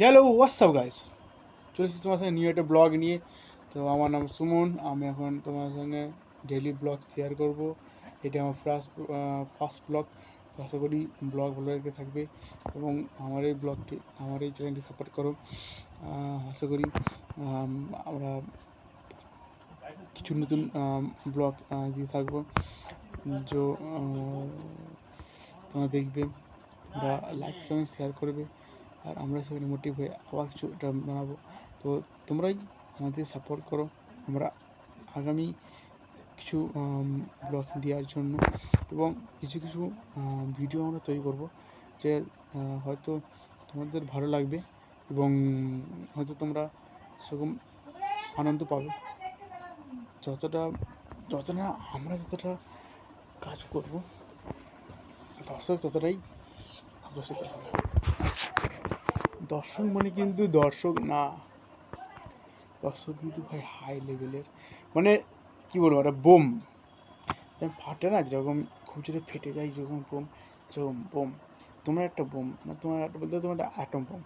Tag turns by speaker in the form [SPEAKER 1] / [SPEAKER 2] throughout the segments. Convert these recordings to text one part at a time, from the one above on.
[SPEAKER 1] Hello WhatsApp guys, চলে এসেছি তোমার সঙ্গে নিউ একটা ব্লগ নিয়ে। তো আমার নাম সুমন, আমি এখন তোমার সঙ্গে ডেইলি ব্লগ শেয়ার করব। এটা আমার ফার্স্ট ব্লগ। তো আশা করি ব্লগ ভালো লেগে থাকবে এবং আমার এই চ্যানেলটি সাপোর্ট করো। আশা করি আমরা কিছু নতুন ব্লগ দিয়ে থাকবো, যে তোমরা দেখবে, তোমরা লাইক কমেন্ট শেয়ার করবে, আর আমরা সেখানে মোটিভ হয়ে আবার কিছু এটা বানাবো। তো তোমরাই আমাদের সাপোর্ট করো আমরা আগামী কিছু ব্লগ দেওয়ার জন্য, এবং কিছু কিছু ভিডিও আমরা তৈরি করব, যে হয়তো তোমাদের ভালো লাগবে এবং হয়তো তোমরা সেরকম আনন্দ পাবে। যতটা যতটা আমরা যতটা কাজ করব, দর্শক ততটাই আকর্ষিত হবে। দর্শক মানে কিন্তু দর্শক না, দর্শক কিন্তু ভাই হাই লেভেলের, মানে কী বলবো, একটা বোম ফাটে না, যেরকম খুব জোরে ফেটে যায় যেরকম বোম, সেরকম বোম। তোমরা একটা বোম, মানে তোমার একটা বলতে তোমার একটা অ্যাটম বোম।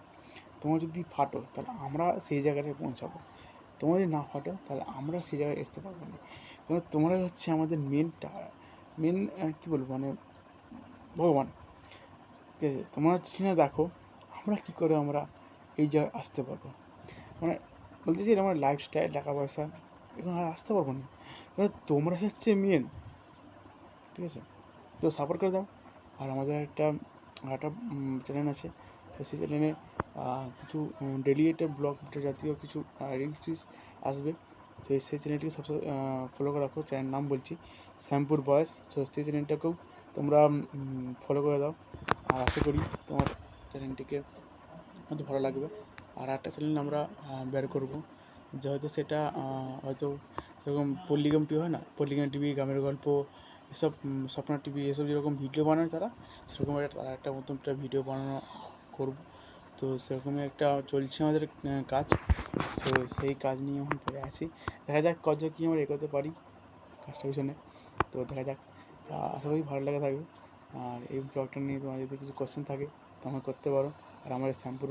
[SPEAKER 1] তোমরা যদি ফাটো তাহলে আমরা সেই জায়গাটায় পৌঁছাবো, তোমরা যদি না ফাটো তাহলে আমরা সেই জায়গায় আসতে পারবো না। তোমরাই হচ্ছে আমাদের মেন কী বলবো, মানে ভগবান। ঠিক আছে, তোমরা না দেখো আমরা কী করে আমরা এই জায়গায় আসতে পারবো, মানে বলতে চাই আমার লাইফস্টাইল, টাকা পয়সা এখন আর আসতে পারবো না, কারণ তোমরা হচ্ছে মেন। ঠিক আছে, তো সাপোর্ট করে দাও। আর আমাদের একটা চ্যানেল আছে, তো সেই চ্যানেলে কিছু ডেলি একটা ব্লগ জাতীয় কিছু রিলস আসবে। তো সেই চ্যানেলটিকে সবসময় ফলো করে রাখো। চ্যানেলের নাম বলছি শ্যামপুর বয়েস। তো সেই চ্যানেলটাকেও তোমরা ফলো করে দাও, আর আশা করি তোমার চ্যানেলটিকে হয়তো ভালো লাগবে। আর একটা চ্যানেল আমরা বের করবো, যে হয়তো সেটা হয়তো সেরকম পল্লিগ্রাম টিভি হয় না, পল্লিগ্রাম টিভি, গ্রামের গল্প, এসব স্বপ্না টিভি, এসব যেরকম ভিডিও বানায় তারা, সেরকম তারা একটা মতন একটা ভিডিও বানানো করব। তো সেরকমই একটা চলছে আমাদের কাজ। তো সেই কাজ নিয়ে এখন পড়ে আছি, দেখা যাক কত কী আমরা এগোতে পারি কাজটা পিছনে। তো দেখা যাক, আশা করি ভালো লাগা থাকবে। আর এই ব্লগটা নিয়ে তোমার যদি কিছু কোশ্চেন থাকে তোমরা করতে পারো, আর আমার শ্যামপুর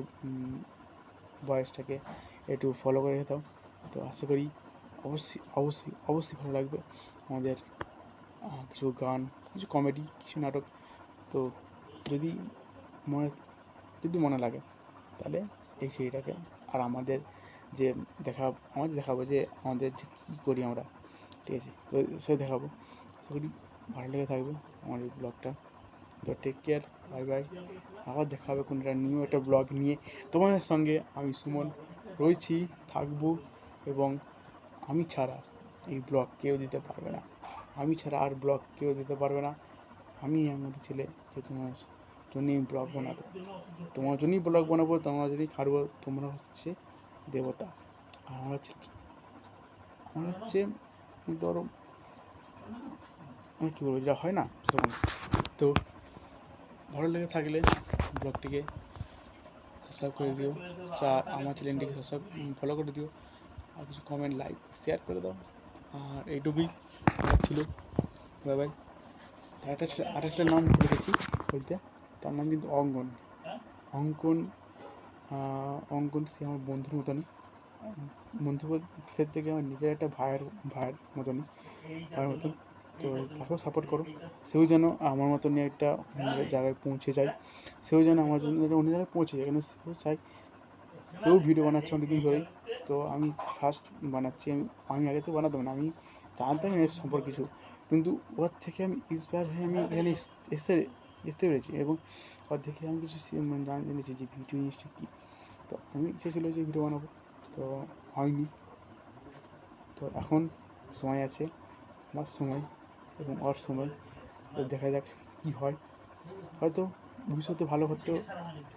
[SPEAKER 1] বয়েসটাকে একটু ফলো করে যেতাম। তো আশা করি অবশ্যই অবশ্যই অবশ্যই ভালো লাগবে আমাদের কিছু গান, কিছু কমেডি, কিছু নাটক। তো যদি মনে যদি মনে লাগে তাহলে এই সেইটাকে, আর আমাদের যে দেখাবো যে আমাদের যে কী করি আমরা। ঠিক আছে, তো সে দেখাবো। আশা করি ভালো লেগে থাকবে আমার এই ব্লগটা। তো টেক কেয়ার, বাই বাই। আবার দেখা হবে কোনো একটা নিউ একটা ব্লগ নিয়ে তোমাদের সঙ্গে। আমি সুমন রয়েছি, থাকবো, এবং আমি ছাড়া এই ব্লগ কেউ দিতে পারবে না, আমি ছাড়া আর ব্লগ কেউ দিতে পারবে না। আমি এর মধ্যে ছেলে যে তোমার জন্যই ব্লগ বানাবো, তোমার জন্যই ব্লগ বানাবো, তোমার জন্যই খাটবো। তোমরা হচ্ছে দেবতা, আর আমরা হচ্ছে কি, আমরা হচ্ছে ধরো আমি কী বলবো, যেটা হয় না সেরকম। তো ভালো লেগে থাকলে ব্লগটিকে সাবস্ক্রাইব করে দিও, আমার চ্যানেলটিকে ফলো করে দিও, আর কিছু কমেন্ট, লাইক, শেয়ার করে দাও। আর এইটুকুই ছিল, বাই বাই। আরেকটা ছেলের নাম লিখেছি বলতে, তার নাম কিন্তু অঙ্কন। অঙ্কন অঙ্কন সে আমার বন্ধুর মতনই, বন্ধু সে থেকে আমার নিজের একটা ভাইয়ের মতনই, ভাইয়ের মতন। তো তাকেও সাপোর্ট করো, সেও যেন আমার মতনই একটা অন্য জায়গায় পৌঁছে যায়, সেও যেন আমার জন্য অন্য জায়গায় পৌঁছে যায়, কেন সেও চাই, সেও ভিডিও বানাচ্ছে অনেকদিন ধরেই। তো আমি ফার্স্ট বানাচ্ছি, আমি আগে তো বানাতাম না, আমি জানতাম এর সম্পর্কে কিছু, কিন্তু ওর থেকে আমি ইন্সপায়ার হয়ে আমি এখানে আসতে আসতে পেরেছি, এবং ওর দেখে আমি কিছু জেনেছি যে ভিডিও জিনিসটা কী। তো আমি ইচ্ছে ছিল যে ভিডিও বানাবো, তো হয়নি। তো এখন সময় আছে, আমার সময় এবং ওর সময়। তো দেখা যাক কী হয়, হয়তো ভবিষ্যতে ভালো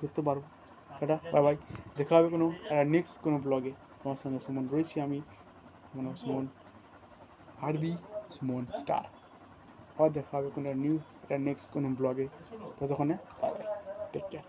[SPEAKER 1] করতে পারবো। Tata, bye bye. দেখা হবে কোনো নেক্সট কোনো ব্লগে। তোমার সঙ্গে সুমন রয়েছি আমি, সুমন আরবি, সুমন স্টার। আবার দেখা হবে কোনো একটা নেক্সট কোনো ব্লগে। ততক্ষণে বাই বাই, টেক কেয়ার।